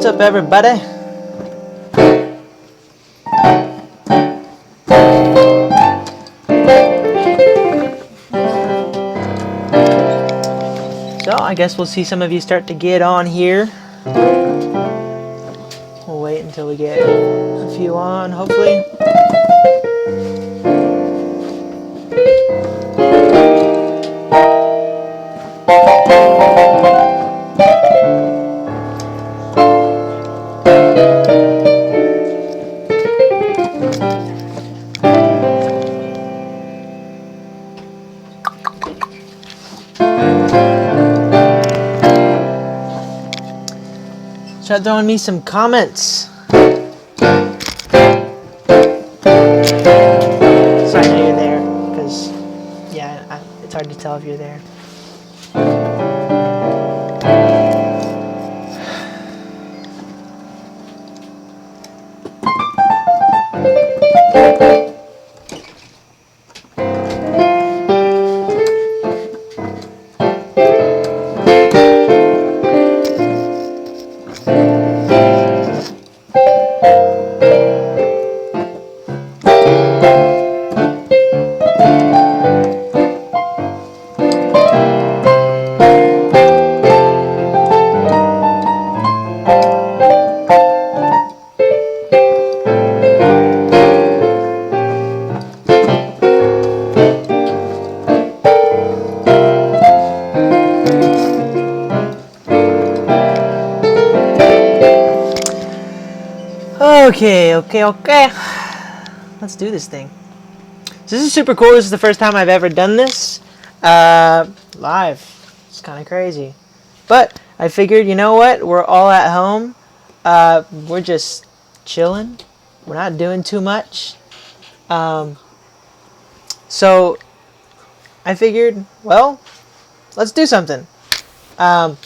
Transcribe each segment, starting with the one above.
What's up, everybody? So, I guess we'll see some of you start to get on here. We'll wait until we get a few on, hopefully. Start throwing me some comments. So I know you're there, because, yeah, it's hard to tell if you're there. Okay. Let's do this thing. So this is super cool. This is the first time I've ever done this live. It's kind of crazy. But I figured, you know what? We're all at home. We're just chilling. We're not doing too much. So I figured, well, let's do something. And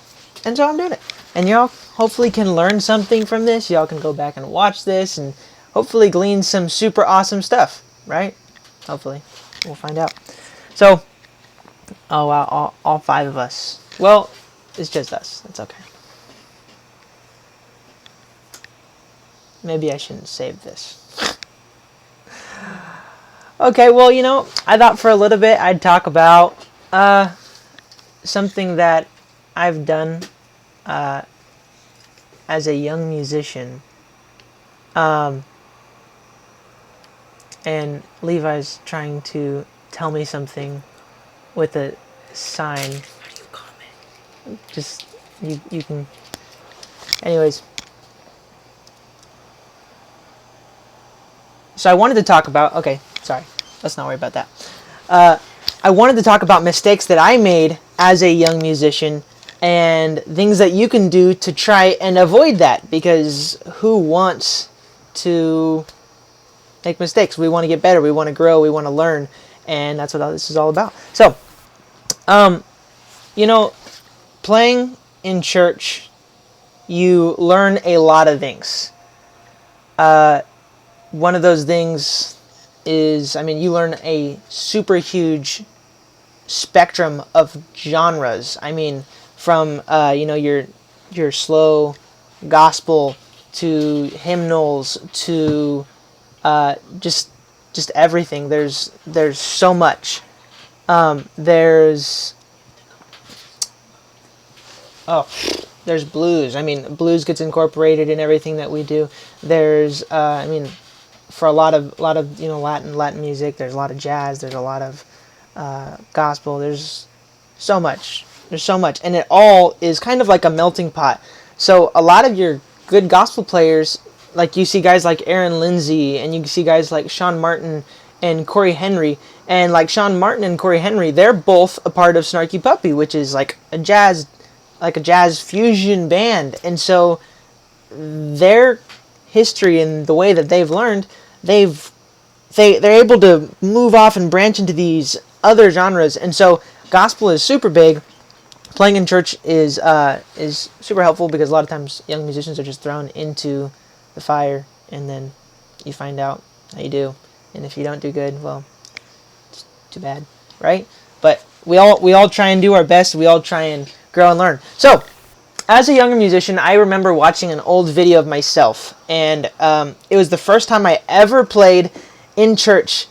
so I'm doing it. And y'all hopefully can learn something from this. Y'all can go back and watch this and hopefully glean some super awesome stuff, right? Hopefully. We'll find out. So, oh wow, all five of us. Well, it's just us. That's okay. Maybe I shouldn't save this. Okay, well, you know, I thought for a little bit I'd talk about something that I've done as a young musician. And Levi's trying to tell me something with a sign. How do you comment? Just, you can... Anyways. So I wanted to talk about... Okay, sorry. Let's not worry about that. I wanted to talk about mistakes that I made as a young musician and things that you can do to try and avoid that, because who wants to make mistakes? We want to get better, we want to grow, we want to learn, and that's what all this is all about. So, you know, playing in church, you learn a lot of things. One of those things is, I mean, you learn a super huge spectrum of genres. I mean, from you know, your slow gospel to hymnals to just everything. There's so much. There's blues. I mean, blues gets incorporated in everything that we do. There's I mean, for a lot of you know, Latin music. There's a lot of jazz. There's a lot of gospel. There's so much. And it all is kind of like a melting pot. So a lot of your good gospel players, like you see guys like Aaron Lindsay, and you see guys like Sean Martin and Corey Henry. And like Sean Martin and Corey Henry, they're both a part of Snarky Puppy, which is like a jazz fusion band. And so their history and the way that they've learned, they're able to move off and branch into these other genres. And so gospel is super big. Playing in church is super helpful, because a lot of times young musicians are just thrown into the fire, and then you find out how you do. And if you don't do good, well, it's too bad, right? But we all try and do our best. We all try and grow and learn. So as a younger musician, I remember watching an old video of myself, and it was the first time I ever played in church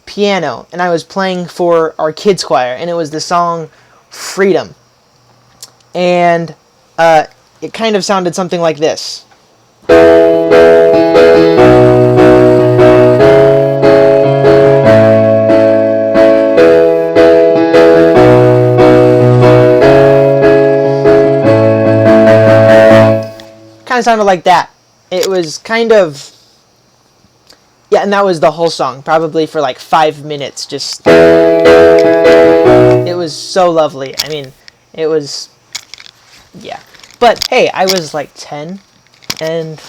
piano, and I was playing for our kids choir, and it was the song Freedom. And it kind of sounded something like this. Kind of sounded like that. It was kind of, yeah, and that was the whole song, probably for like 5 minutes. Just, it was so lovely. I mean, it was, yeah. But hey, I was like 10, and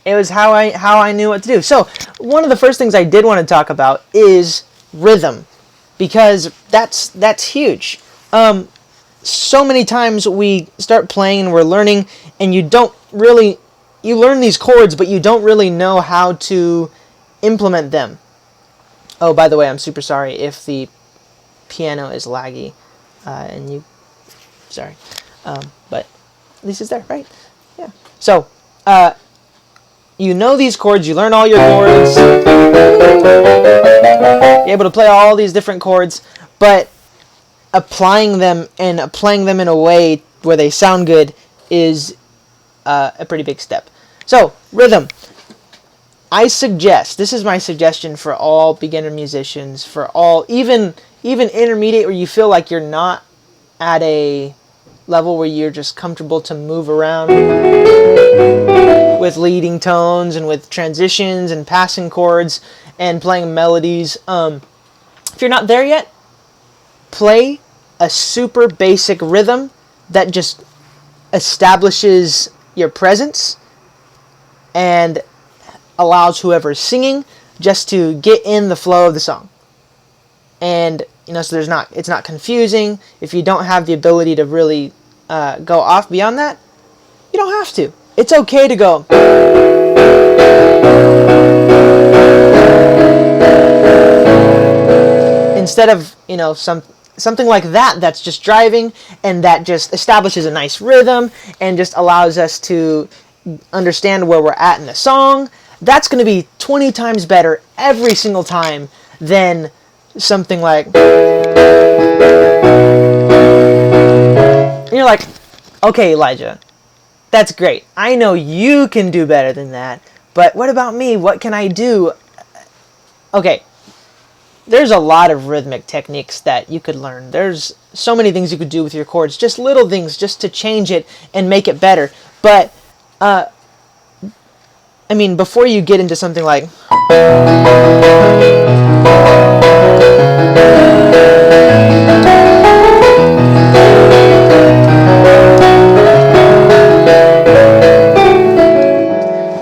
it was how I knew what to do. So one of the first things I did want to talk about is rhythm, because that's huge. So many times we start playing and we're learning, and you learn these chords, but you don't really know how to implement them. Oh, by the way, I'm super sorry if the piano is laggy, sorry, but at least it's there, right? Yeah. So, you know these chords, you learn all your chords, you're able to play all these different chords, but applying them in a way where they sound good is a pretty big step. So, rhythm. This is my suggestion for all beginner musicians, for all, even intermediate, where you feel like you're not at a level where you're just comfortable to move around with leading tones and with transitions and passing chords and playing melodies. If you're not there yet, play a super basic rhythm that just establishes your presence and allows whoever's singing just to get in the flow of the song. And so it's not confusing. If you don't have the ability to really go off beyond that, you don't have to. It's okay to go. Instead of something like that's just driving, and that just establishes a nice rhythm and just allows us to understand where we're at in the song. That's going to be 20 times better every single time than something like, and you're like, okay, Elijah, that's great. I know you can do better than that, but what about me? What can I do? Okay, there's a lot of rhythmic techniques that you could learn. There's so many things you could do with your chords, just little things just to change it and make it better. But, before you get into something like, you're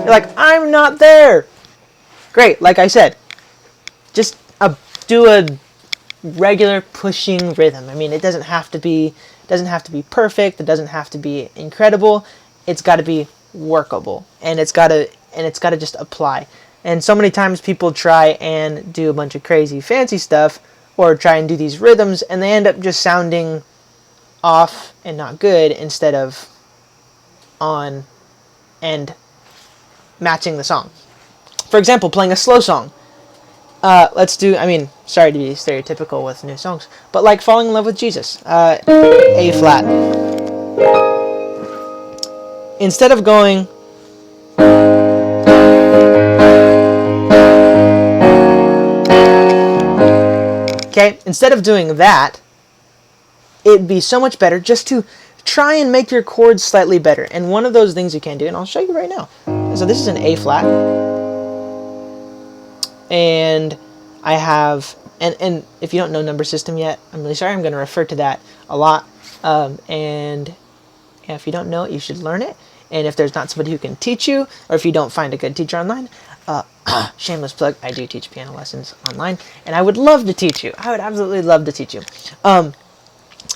like, I'm not there. Great, like I said, just do a regular pushing rhythm. It doesn't have to be perfect. It doesn't have to be incredible. It's got to be workable, and it's got to just apply. And so many times people try and do a bunch of crazy fancy stuff, or try and do these rhythms, and they end up just sounding off and not good instead of on and matching the song. For example, playing a slow song. Let's do, sorry to be stereotypical with new songs, but like Falling in Love with Jesus, A flat. Instead of going, instead of doing that, it'd be so much better just to try and make your chords slightly better. And one of those things you can do, and I'll show you right now. So this is an A flat. And I have, and if you don't know number system yet, I'm really sorry, I'm going to refer to that a lot. And if you don't know it, you should learn it. And if there's not somebody who can teach you, or if you don't find a good teacher online, shameless plug, I do teach piano lessons online, and I would love to teach you. I would absolutely love to teach you.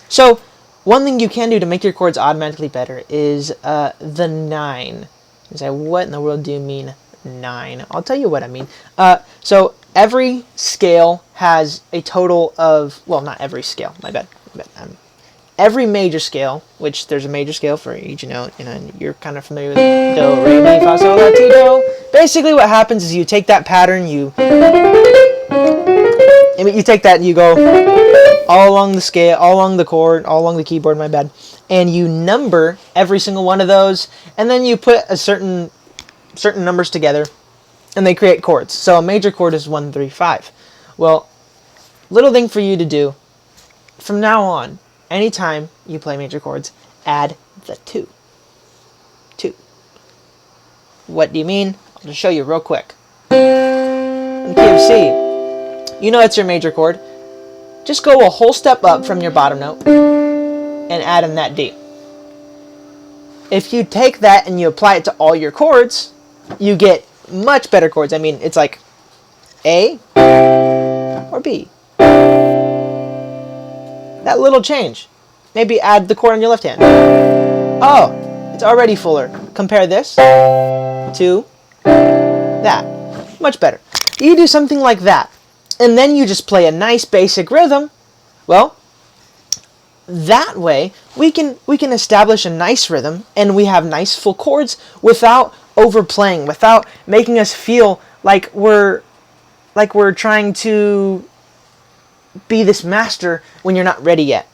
So one thing you can do to make your chords automatically better is the 9. You say, what in the world do you mean 9? I'll tell you what I mean. So every scale has a total of, well, not every scale, my bad. every major scale, which there's a major scale for each note, and you're kind of familiar with do, re, mi, fa, sol, la, ti, do. Basically what happens is you take that pattern, you take that and you go all along the scale, all along the chord, all along the keyboard, my bad, and you number every single one of those, and then you put a certain numbers together, and they create chords. So a major chord is 1, 3, 5. Well, little thing for you to do, from now on, anytime you play major chords, add the 2. 2. What do you mean? I'll just show you real quick. In key of C, you know it's your major chord. Just go a whole step up from your bottom note and add in that D. If you take that and you apply it to all your chords, you get much better chords. I mean, it's like A or B. That little change. Maybe add the chord on your left hand. Oh, it's already fuller. Compare this to that. Much better. You do something like that, and then you just play a nice basic rhythm. Well, that way we can establish a nice rhythm, and we have nice full chords without overplaying, without making us feel like we're trying to be this master when you're not ready yet.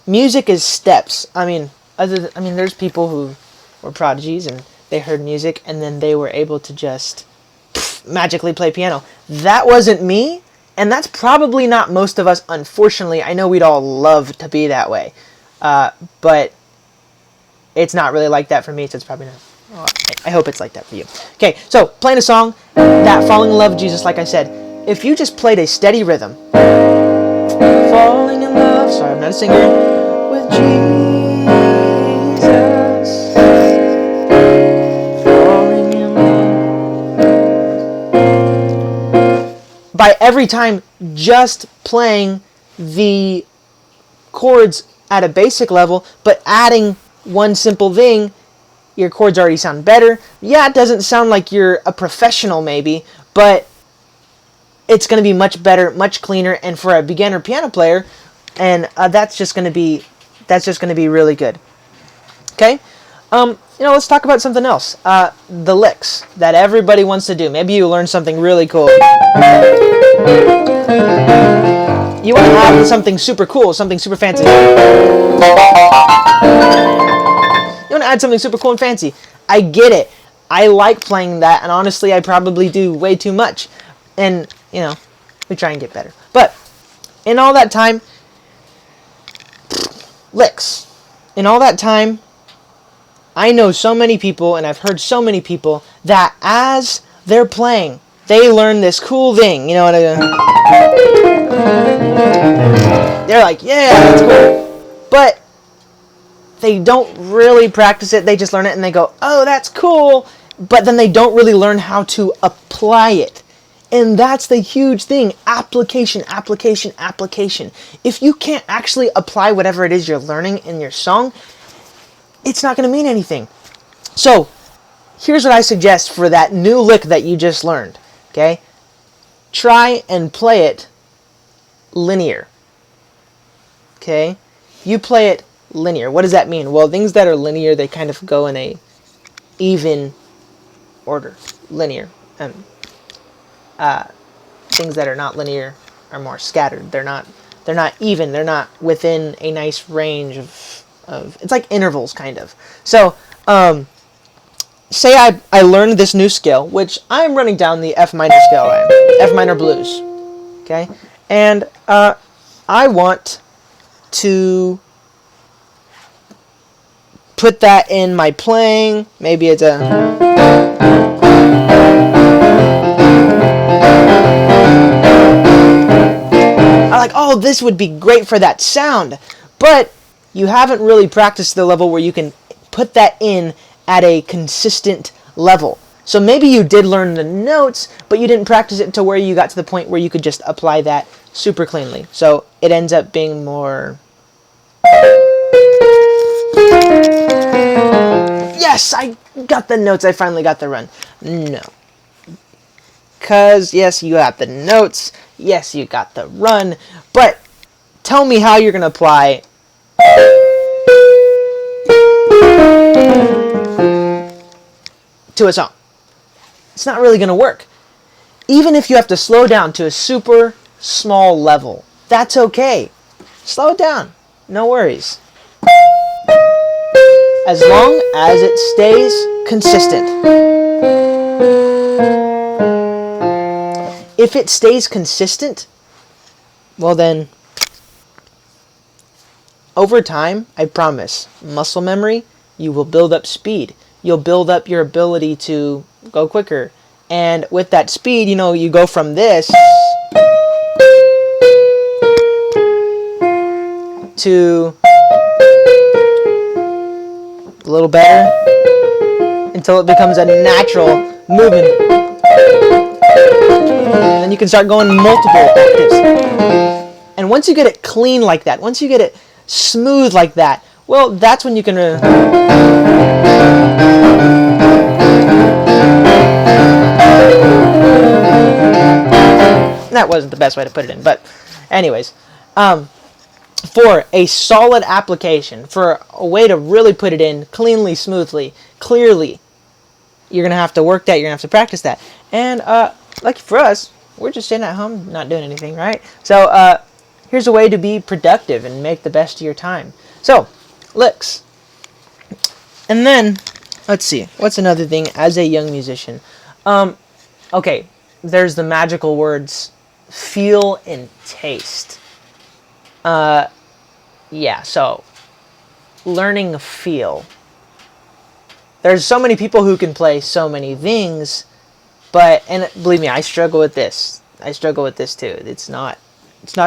Music is steps. I mean, there's people who were prodigies and they heard music and then they were able to just magically play piano. That wasn't me, and that's probably not most of us, unfortunately. I know we'd all love to be that way, but it's not really like that for me, so it's probably not. Well, I hope it's like that for you. Okay, so playing a song, that Falling in Love with Jesus, like I said, if you just played a steady rhythm, falling in love, sorry, I'm not a singer, with Jesus, falling in love. By every time just playing the chords at a basic level, but adding one simple thing, your chords already sound better. Yeah, it doesn't sound like you're a professional maybe, but it's going to be much better, much cleaner, and for a beginner piano player, and that's just going to be really good. Okay, let's talk about something else. The licks that everybody wants to do. Maybe you learned something really cool. You want to add something super cool, something super fancy. You want to add something super cool and fancy. I get it. I like playing that, and honestly, I probably do way too much. And, we try and get better. But, in all that time, licks. In all that time, I know so many people, and I've heard so many people, that as they're playing, they learn this cool thing. You know what I mean? They're like, yeah, that's cool. But they don't really practice it. They just learn it, and they go, oh, that's cool. But then they don't really learn how to apply it. And that's the huge thing. Application, application, application. If you can't actually apply whatever it is you're learning in your song, it's not going to mean anything. So, here's what I suggest for that new lick that you just learned. Okay? Try and play it linear. Okay? You play it linear. What does that mean? Well, things that are linear, they kind of go in a even order. Linear. Things that are not linear are more scattered. They're not even. They're not within a nice range of it's like intervals, kind of. So, say I learned this new scale, which I'm running down the F minor scale, right? F minor blues. Okay? And I want to put that in my playing. Maybe it's I'm like, oh, this would be great for that sound. But you haven't really practiced the level where you can put that in at a consistent level. So maybe you did learn the notes, but you didn't practice it to where you got to the point where you could just apply that super cleanly. So it ends up being more... Yes, I got the notes. I finally got the run. No. Because, yes, you got the notes. Yes, you got the run. But tell me how you're going to apply to a song. It's not really going to work. Even if you have to slow down to a super small level, that's okay. Slow it down. No worries. As long as it stays consistent. If it stays consistent, well then, over time, I promise, muscle memory, you will build up speed. You'll build up your ability to go quicker. And with that speed, you go from this to a little better until it becomes a natural movement. And then you can start going multiple octaves. And once you get it clean like that, once you get it smooth like that, well, that's when you can... That wasn't the best way to put it in, but anyways, for a solid application, for a way to really put it in cleanly, smoothly, clearly, you're going to have to work that, you're going to have to practice that. And like for us, we're just sitting at home not doing anything, right? So here's a way to be productive and make the best of your time. So, licks. And then, let's see, what's another thing as a young musician? Okay, there's the magical words, feel and taste. Yeah, so, learning feel. There's so many people who can play so many things, but, and believe me, I struggle with this. I struggle with this too. It's not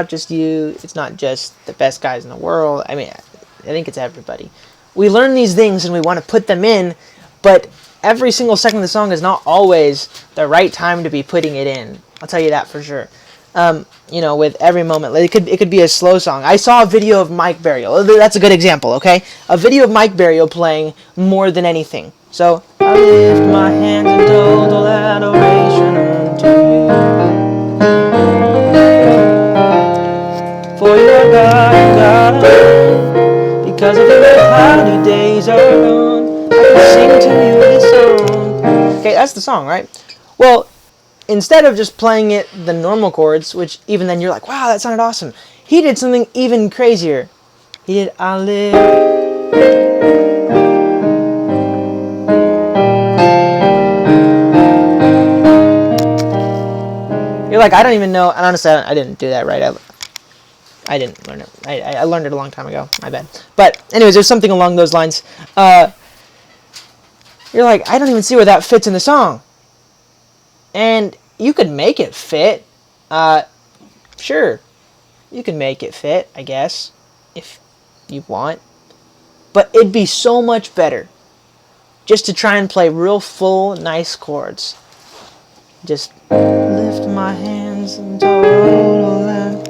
just you, it's not just the best guys in the world. I mean, I think it's everybody. We learn these things and we want to put them in, but every single second of the song is not always the right time to be putting it in. I'll tell you that for sure. With every moment, it could be a slow song. I saw a video of Mike Burial. That's a good example, okay? A video of Mike Burial playing More Than Anything. So, I lift my hands in total adoration unto you. For you're God and God alone. Because of your cloudy days are gone, I can sing to you this song. Okay, that's the song, right? Well, instead of just playing it the normal chords, which even then you're like, wow, that sounded awesome, he did something even crazier. He did, I live. You're like, I don't even know, and honestly, I didn't do that right. I didn't learn it. I learned it a long time ago. My bad. But anyways, there's something along those lines. You're like, I don't even see where that fits in the song. And you could make it fit. Sure. You can make it fit, I guess, if you want. But it'd be so much better just to try and play real full, nice chords. Just lift my hands and total that.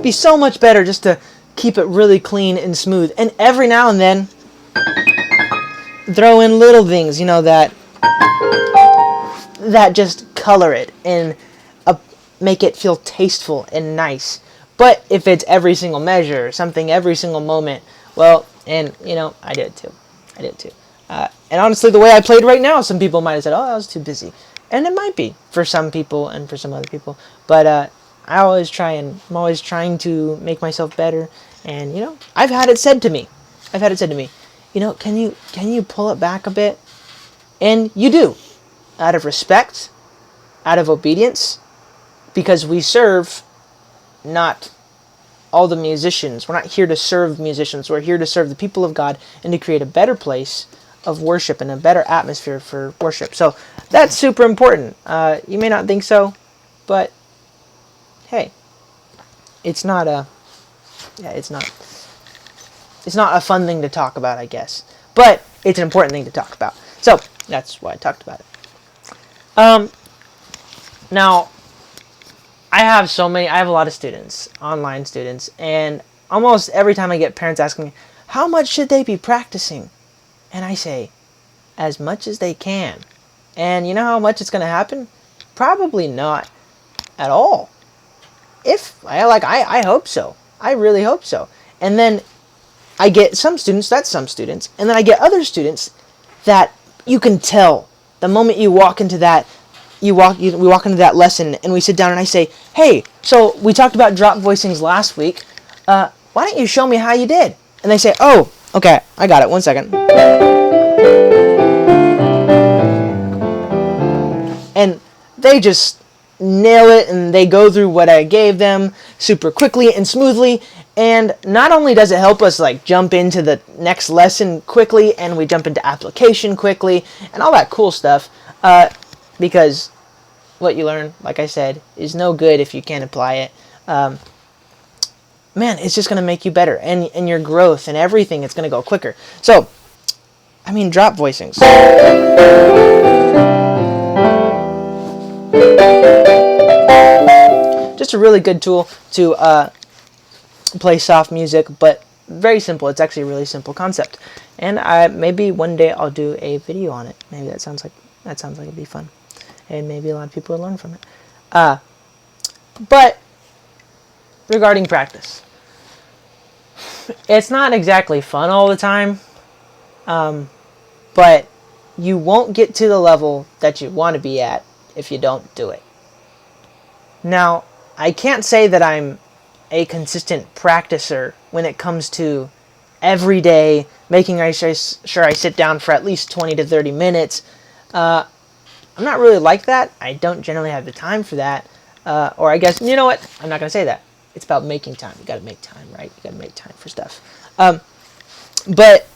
Be so much better just to keep it really clean and smooth, and every now and then throw in little things, that just color it and make it feel tasteful and nice. But if it's every single measure, something every single moment, well, and I did it too. And honestly, the way I played right now, some people might have said, oh, I was too busy, and it might be for some people and for some other people, but I'm always trying to make myself better. And I've had it said to me, can you pull it back a bit? And you do, out of respect, out of obedience, because we serve not all the musicians. We're not here to serve musicians. We're here to serve the people of God and to create a better place of worship and a better atmosphere for worship. So that's super important. You may not think so, but hey, it's not a fun thing to talk about, I guess. But it's an important thing to talk about. So that's why I talked about it. Now, I have a lot of students, online students, and almost every time I get parents asking me, how much should they be practicing? And I say, as much as they can. And you know how much it's going to happen? Probably not at all. I hope so. I really hope so. And then I get some students, and then I get other students that you can tell the moment you walk into that, we walk into that lesson and we sit down and I say, hey, so we talked about drop voicings last week. Why don't you show me how you did? And they say, oh, okay, I got it. 1 second. And they just nail it, and they go through what I gave them super quickly and smoothly. And not only does it help us like jump into the next lesson quickly, and we jump into application quickly and all that cool stuff, because what you learn, like I said, is no good if you can't apply it. Man, it's just going to make you better, and your growth and everything, it's going to go quicker. So, I mean, drop voicings. Just a really good tool to play soft music, but very simple. It's actually a really simple concept, and maybe one day I'll do a video on it. Maybe that sounds like it'd be fun, and maybe a lot of people will learn from it. But regarding practice, it's not exactly fun all the time, but you won't get to the level that you want to be at if you don't do it. Now, I can't say that I'm a consistent practicer when it comes to every day making sure I sit down for at least 20 to 30 minutes. I'm not really like that. I don't generally have the time for that. Or I guess, you know what? I'm not going to say that. It's about making time. You got to make time, right? You got to make time for stuff. But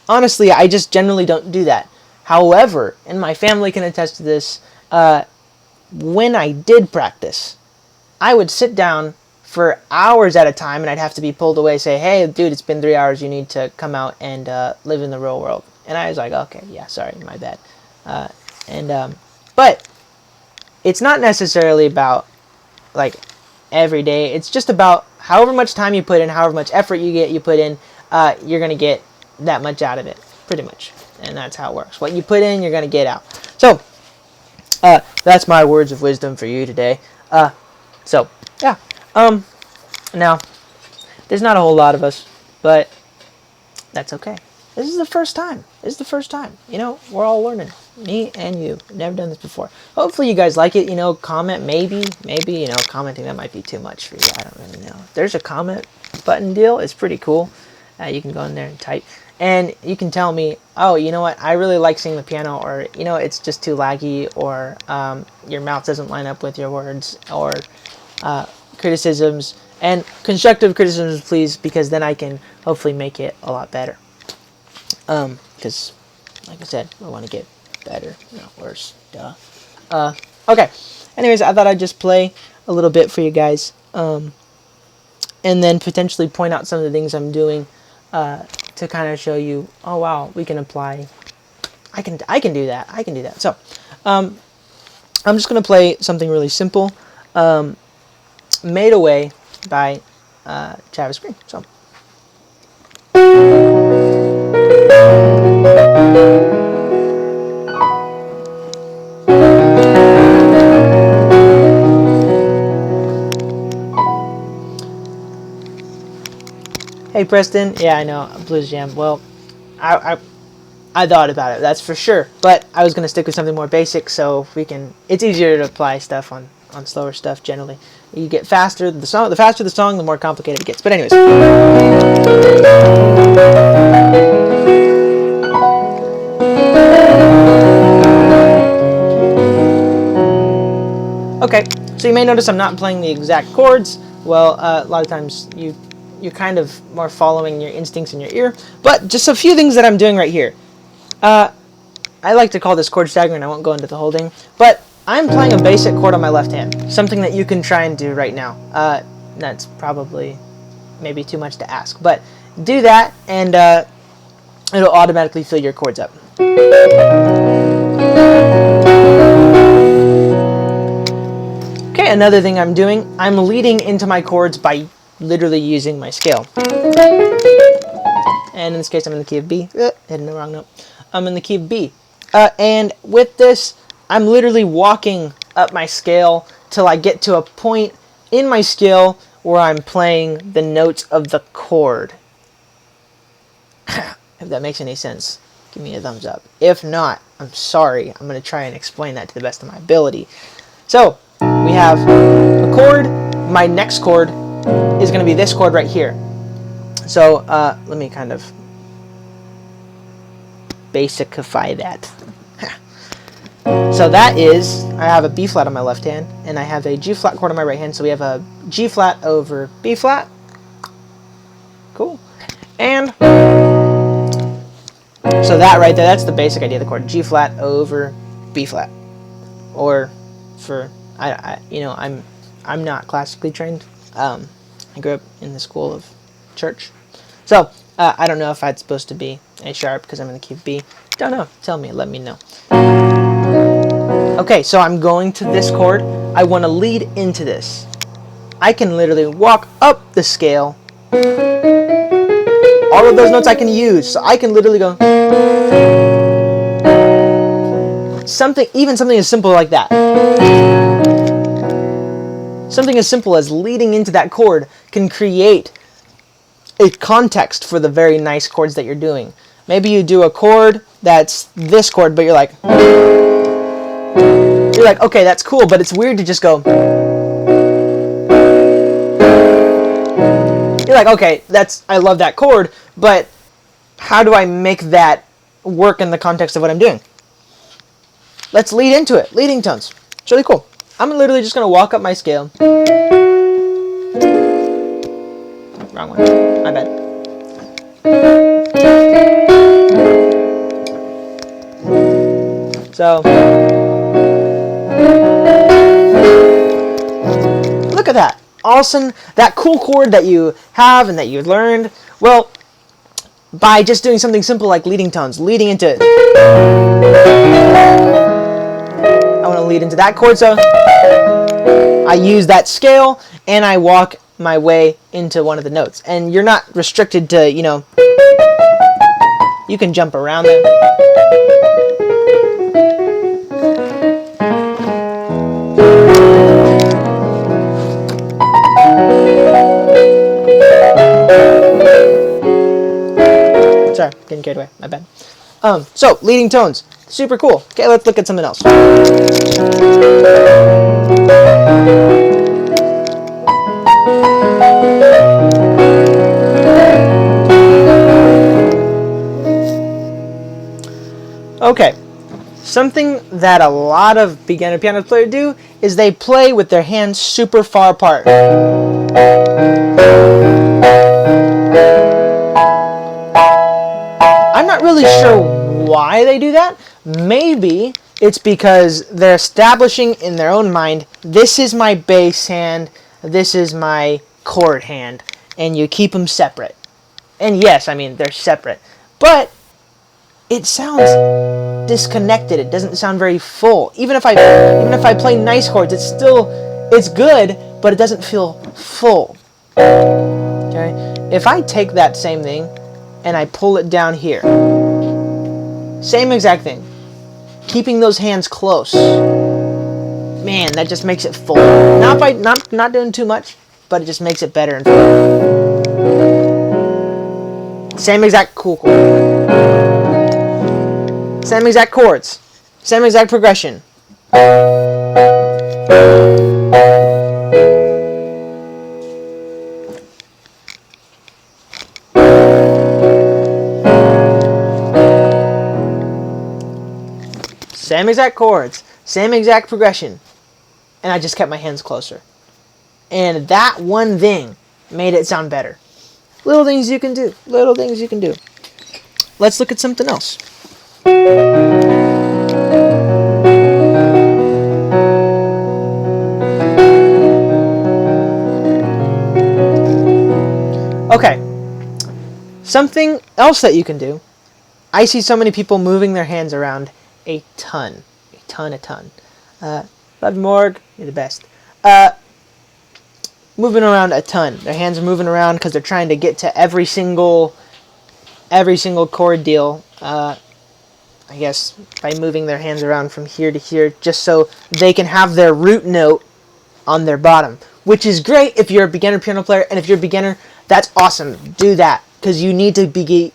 honestly, I just generally don't do that. However, and my family can attest to this, when I did practice, I would sit down for hours at a time, and I'd have to be pulled away, say, hey, dude, it's been 3 hours. You need to come out and live in the real world. And I was like, okay, yeah, sorry, my bad. But it's not necessarily about, like, every day. It's just about however much time you put in, however much effort you put in, you're going to get that much out of it, pretty much. And that's how it works. What you put in, you're going to get out. So, that's my words of wisdom for you today. So, yeah. Now, there's not a whole lot of us, but that's okay. This is the first time. You know, we're all learning. Me and you. Never done this before. Hopefully you guys like it. You know, comment maybe, you know, commenting, that might be too much for you. I don't really know. There's a comment button deal. It's pretty cool. You can go in there and type. And you can tell me, oh, you know what, I really like singing the piano, or, you know, it's just too laggy, or your mouth doesn't line up with your words, or criticisms, and constructive criticisms, please, because then I can hopefully make it a lot better. Because, like I said, I want to get better, not worse. Duh. Okay. Anyways, I thought I'd just play a little bit for you guys, and then potentially point out some of the things I'm doing to kind of show you, oh wow, we can apply. I can do that. So, I'm just gonna play something really simple, Made Away by Travis Green. So. Hey Preston, yeah, I know, Blues Jam. Well, I thought about it, that's for sure, but I was going to stick with something more basic, so it's easier to apply stuff on slower stuff generally. You get faster, the faster the song, the more complicated it gets. But anyways. Okay, so you may notice I'm not playing the exact chords. Well, a lot of times you're kind of more following your instincts in your ear. But just a few things that I'm doing right here. I like to call this chord staggering. I won't go into the whole thing. But I'm playing a basic chord on my left hand. Something that you can try and do right now. That's probably maybe too much to ask. But do that, and it'll automatically fill your chords up. Okay, another thing I'm doing, I'm leading into my chords by literally using my scale. And in this case, I'm in the key of B. Hitting the wrong note. I'm in the key of B. And with this, I'm literally walking up my scale till I get to a point in my scale where I'm playing the notes of the chord. If that makes any sense, give me a thumbs up. If not, I'm sorry. I'm going to try and explain that to the best of my ability. So, we have a chord. My next chord is going to be this chord right here. So, let me kind of basicify that. So that is, I have a B flat on my left hand, and I have a G flat chord on my right hand, so we have a G flat over B flat. Cool. And so that right there, that's the basic idea of the chord, G flat over B flat. Or for, I'm not classically trained. I grew up in the school of church. So, I don't know if that's supposed to be A sharp because I'm in the key of B. Don't know. Tell me. Let me know. Okay, so I'm going to this chord. I want to lead into this. I can literally walk up the scale. All of those notes I can use. So I can literally go even something as simple like that. Something as simple as leading into that chord can create a context for the very nice chords that you're doing. Maybe you do a chord that's this chord, but you're like, okay, that's cool, but it's weird to just go. You're like, okay, I love that chord, but how do I make that work in the context of what I'm doing? Let's lead into it. Leading tones. It's really cool. I'm literally just going to walk up my scale. Wrong one. My bad. So, look at that. Awesome. That cool chord that you have and that you learned. Well, by just doing something simple like leading tones, leading into it. I want to lead into that chord, so I use that scale and I walk my way into one of the notes. And you're not restricted to, you can jump around it. Sorry, getting carried away. My bad. So, leading tones. Super cool. Okay, let's look at something else. Okay, something that a lot of beginner piano players do is they play with their hands super far apart. I'm not really sure why they do that. Maybe it's because they're establishing in their own mind, this is my bass hand, this is my chord hand, and you keep them separate. And yes, I mean, they're separate, but it sounds disconnected. It doesn't sound very full. Even if I play nice chords, it's good, but it doesn't feel full. Okay? If I take that same thing and I pull it down here, same exact thing, keeping those hands close, man, that just makes it full. Not doing too much, but it just makes it better and full. Same exact cool chord. Same exact chords. Same exact progression. Same exact chords. Same exact progression. And I just kept my hands closer. And that one thing made it sound better. Little things you can do. Little things you can do. Let's look at something else. Okay, something else that you can do. I see so many people moving their hands around a ton. Love Morg, you're the best. moving around a ton. Their hands are moving around because they're trying to get to every single chord deal. I guess by moving their hands around from here to here, just so they can have their root note on their bottom, which is great if you're a beginner piano player. And if you're a beginner, that's awesome. Do that, because you need to be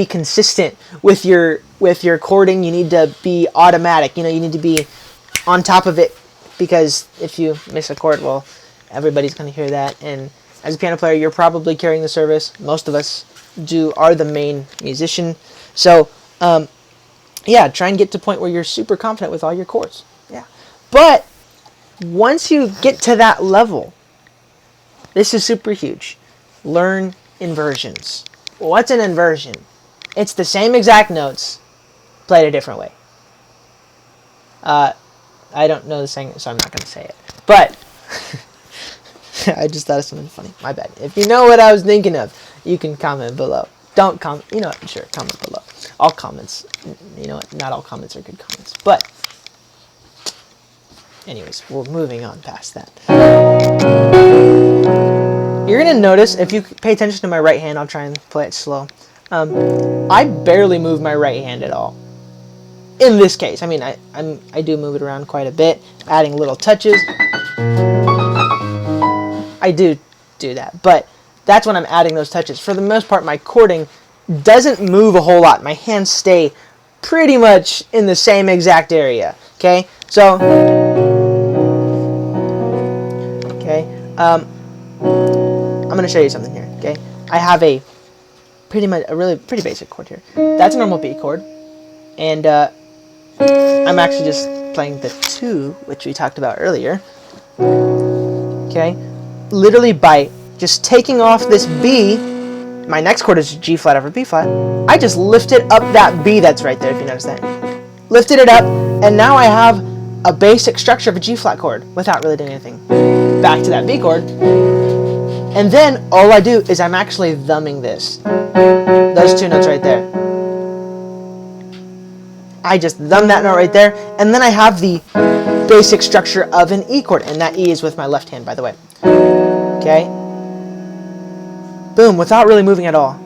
consistent with your chording. You need to be automatic. You need to be on top of it, because if you miss a chord, well, everybody's going to hear that. And as a piano player, you're probably carrying the service. Most of us are the main musician. So yeah, try and get to a point where you're super confident with all your chords. Yeah, but once you get to that level, this is super huge. Learn inversions. What's an inversion? It's the same exact notes played a different way. I don't know the saying, so I'm not going to say it. But I just thought of something funny. My bad. If you know what I was thinking of, you can comment below. Don't comment. Sure, comment below. All comments. Not all comments are good comments. But anyways, we're moving on past that. You're going to notice, if you pay attention to my right hand, I'll try and play it slow. I barely move my right hand at all. In this case, I mean, I do move it around quite a bit, adding little touches. I do that, but that's when I'm adding those touches. For the most part, my chording doesn't move a whole lot. My hands stay pretty much in the same exact area. Okay, so I'm going to show you something here. Okay, I have a really pretty basic chord here. That's a normal B chord, and I'm actually just playing the 2, which we talked about earlier. Okay, literally by just taking off this B, my next chord is G flat over B flat. I just lifted up that B that's right there, if you notice that. Lifted it up, and now I have a basic structure of a G flat chord without really doing anything. Back to that B chord. And then all I do is I'm actually thumbing this. Those 2 notes right there. I just thumb that note right there, and then I have the basic structure of an E chord, and that E is with my left hand, by the way. Okay? Boom, without really moving at all.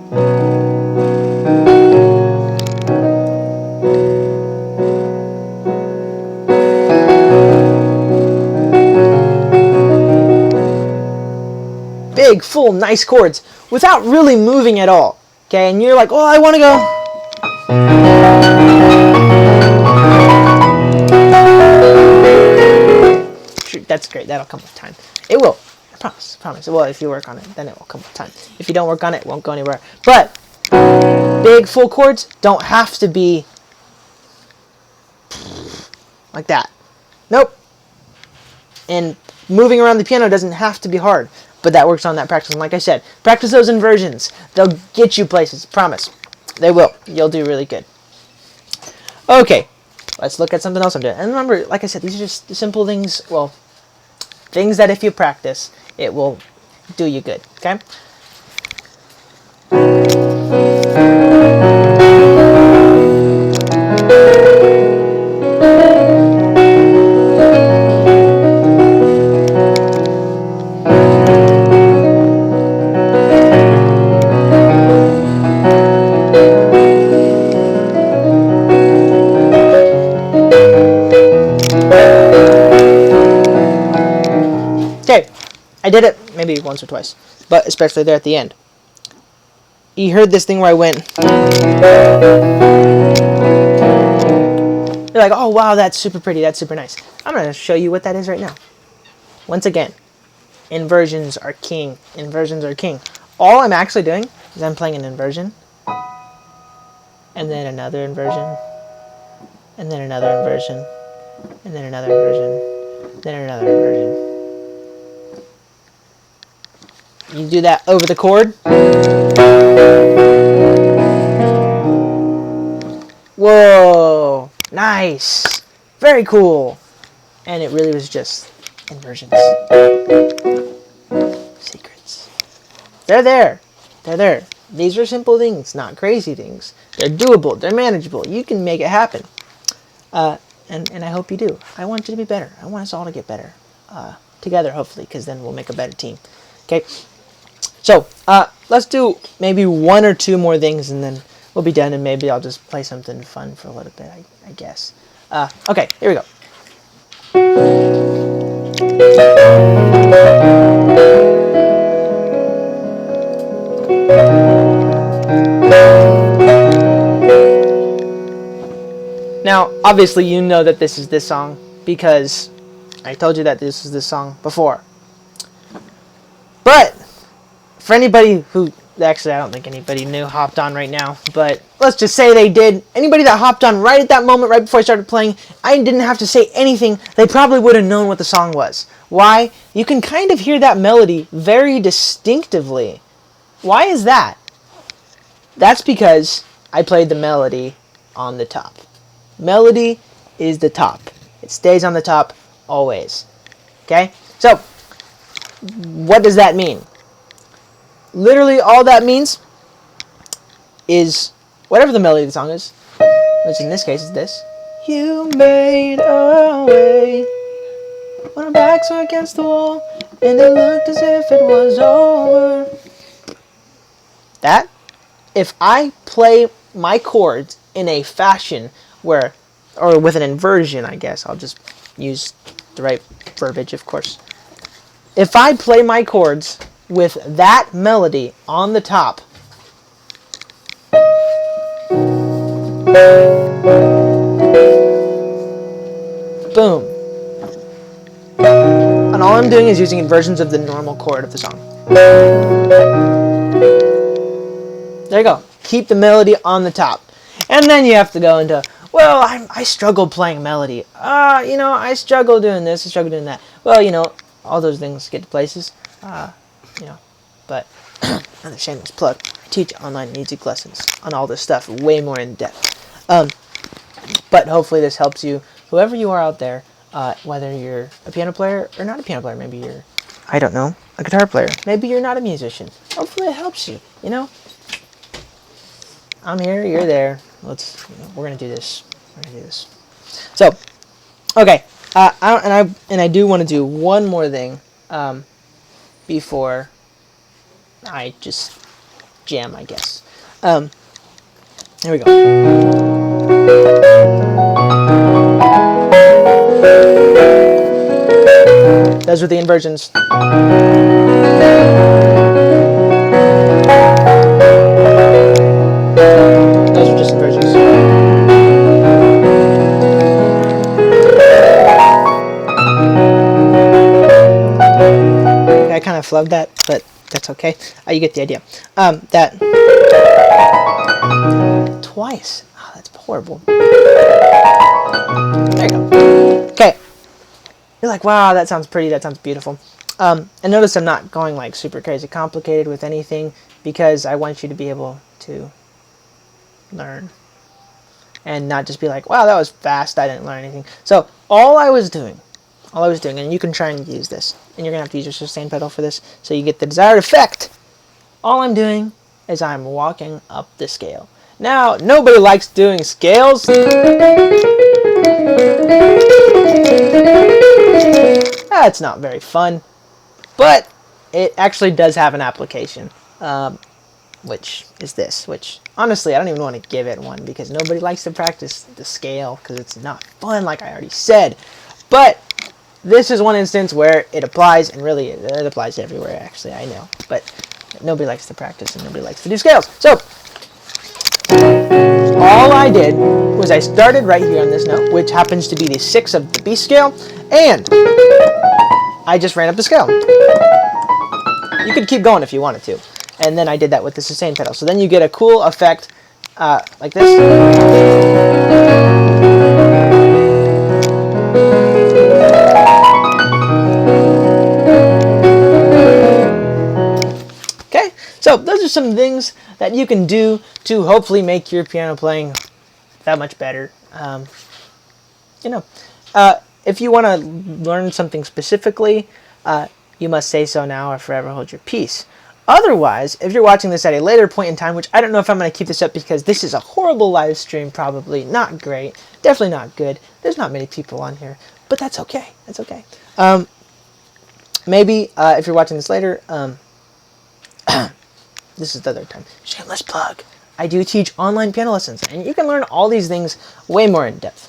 Big, full, nice chords without really moving at all. Okay, and you're like, oh, I want to go. That's great. That'll come with time. It will. I promise. Well, if you work on it, then it will come with time. If you don't work on it, it won't go anywhere. But big, full chords don't have to be like that. Nope. And moving around the piano doesn't have to be hard, but that works on that practice. And like I said, practice those inversions. They'll get you places. Promise. They will. You'll do really good. Okay. Let's look at something else I'm doing. And remember, like I said, these are just simple things. Well, things that if you practice, it will do you good. Okay? Okay, I did it maybe once or twice, but especially there at the end. You heard this thing where I went. You're like, oh wow, that's super pretty, that's super nice. I'm going to show you what that is right now. Once again, inversions are king. Inversions are king. All I'm actually doing is I'm playing an inversion, and then another inversion, and then another inversion, and then another inversion, then another inversion. You do that over the chord. Whoa, nice, very cool. And it really was just inversions. Secrets. They're there. They're there. These are simple things, not crazy things. They're doable. They're manageable. You can make it happen. and I hope you do. I want you to be better. I want us all to get better together, hopefully, because then we'll make a better team. Okay, so let's do maybe one or two more things, and then we'll be done, and maybe I'll just play something fun for a little bit, I guess. Okay, here we go. Now, obviously, you know that this is this song because I told you that this is this song before. But for anybody who, actually, I don't think anybody knew hopped on right now, but let's just say they did. Anybody that hopped on right at that moment, right before I started playing, I didn't have to say anything. They probably would have known what the song was. Why? You can kind of hear that melody very distinctively. Why is that? That's because I played the melody on the top. Melody is the top. It stays on the top always. Okay? So, what does that mean? Literally all that means is whatever the melody of the song is, which in this case is this. You made a way when our backs were against the wall and it looked as if it was over. That, if I play my chords in a fashion where, or with an inversion, I guess, I'll just use the right verbiage, of course. If I play my chords with that melody on the top, boom. And all I'm doing is using inversions of the normal chord of the song. There you go. Keep the melody on the top. And then you have to go into, well, I struggle playing melody. I struggle doing this, I struggle doing that. Well, all those things get to places. But another shameless plug. I teach online music lessons on all this stuff, way more in depth. But hopefully this helps you, whoever you are out there, whether you're a piano player or not a piano player. Maybe you're, I don't know, a guitar player. Maybe you're not a musician. Hopefully it helps you, I'm here, you're there. We're gonna do this. So, okay. I do want to do one more thing before I just jam, I guess. Here we go. Those are the inversions. Those are just inversions. I kind of flubbed that, but that's okay. You get the idea. That twice. Oh, that's horrible. There you go. Okay. You're like, wow, that sounds pretty. That sounds beautiful. And notice I'm not going like super crazy complicated with anything because I want you to be able to learn and not just be like, wow, that was fast, I didn't learn anything. So all I was doing, and you can try and use this, and you're gonna have to use your sustain pedal for this so you get the desired effect. All I'm doing is I'm walking up the scale. Now, nobody likes doing scales. That's not very fun, but it actually does have an application. Which is this, which honestly I don't even want to give it one because nobody likes to practice the scale because it's not fun, like I already said. But this is one instance where it applies, and really it applies everywhere actually, I know, but nobody likes to practice and nobody likes to do scales. So all I did was I started right here on this note, which happens to be the 6 of the B scale, and I just ran up the scale. You could keep going if you wanted to. And then I did that with the sustain pedal. So then you get a cool effect like this. Okay, so those are some things that you can do to hopefully make your piano playing that much better. If you want to learn something specifically, you must say so now or forever hold your peace. Otherwise, if you're watching this at a later point in time, which I don't know if I'm going to keep this up because this is a horrible live stream, probably not great, definitely not good. There's not many people on here, but that's okay. That's okay. Maybe if you're watching this later, this is the other time. Shameless plug. I do teach online piano lessons, and you can learn all these things way more in depth.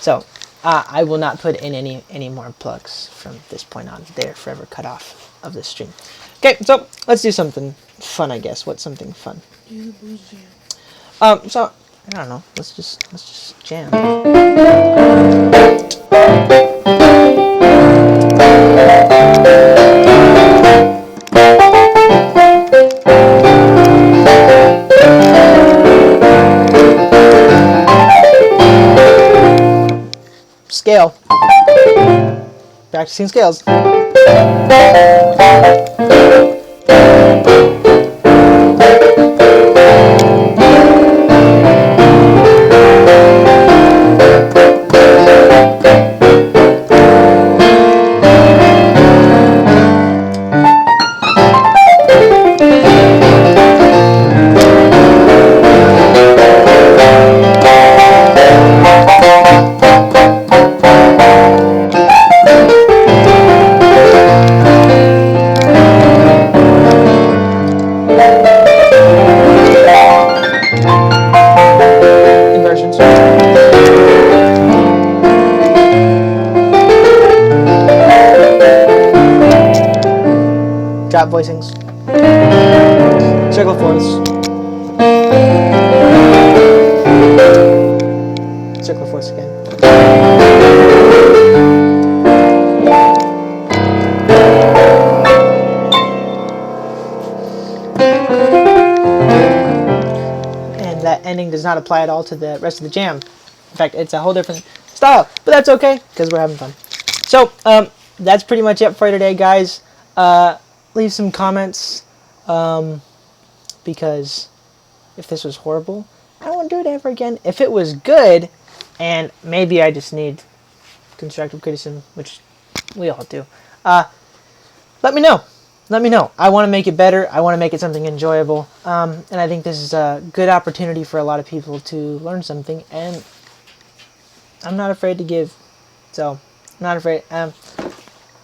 So I will not put in any more plugs from this point on. They're forever cut off of this stream. Okay, so let's do something fun, I guess. What's something fun? So I don't know. Let's just jam. Scale. Practicing scales. Inversions. Drop voicings. Circle fourths. Circle fourths again. And that ending does not apply at all to the rest of the jam. In fact, it's a whole different style, but that's okay because we're having fun. So that's pretty much it for today, guys. Leave some comments because if this was horrible, I won't do it ever again. If it was good, and maybe I just need constructive criticism, which we all do, let me know. Let me know. I want to make it better. I want to make it something enjoyable. And I think this is a good opportunity for a lot of people to learn something. And I'm not afraid to give. So, I'm not afraid.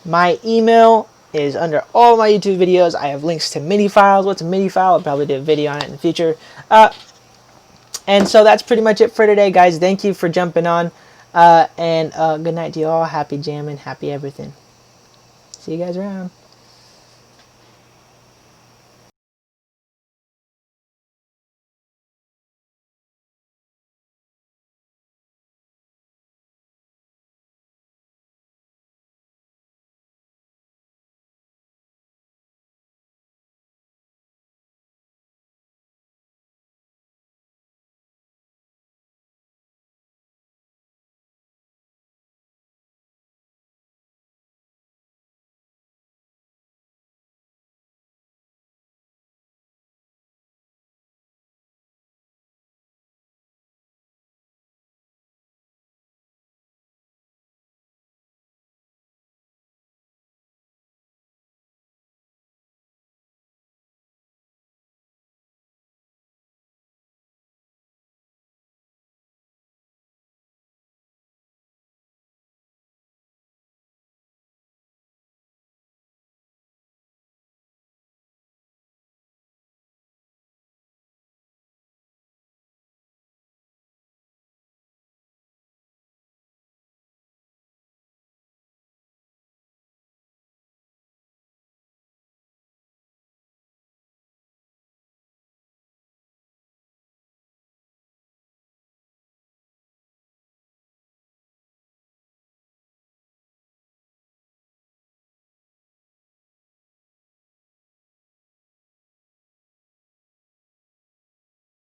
My email is under all my YouTube videos. I have links to MIDI files. What's a MIDI file? I'll probably do a video on it in the future. And so that's pretty much it for today, guys. Thank you for jumping on. And good night to you all. Happy jamming. Happy everything. See you guys around.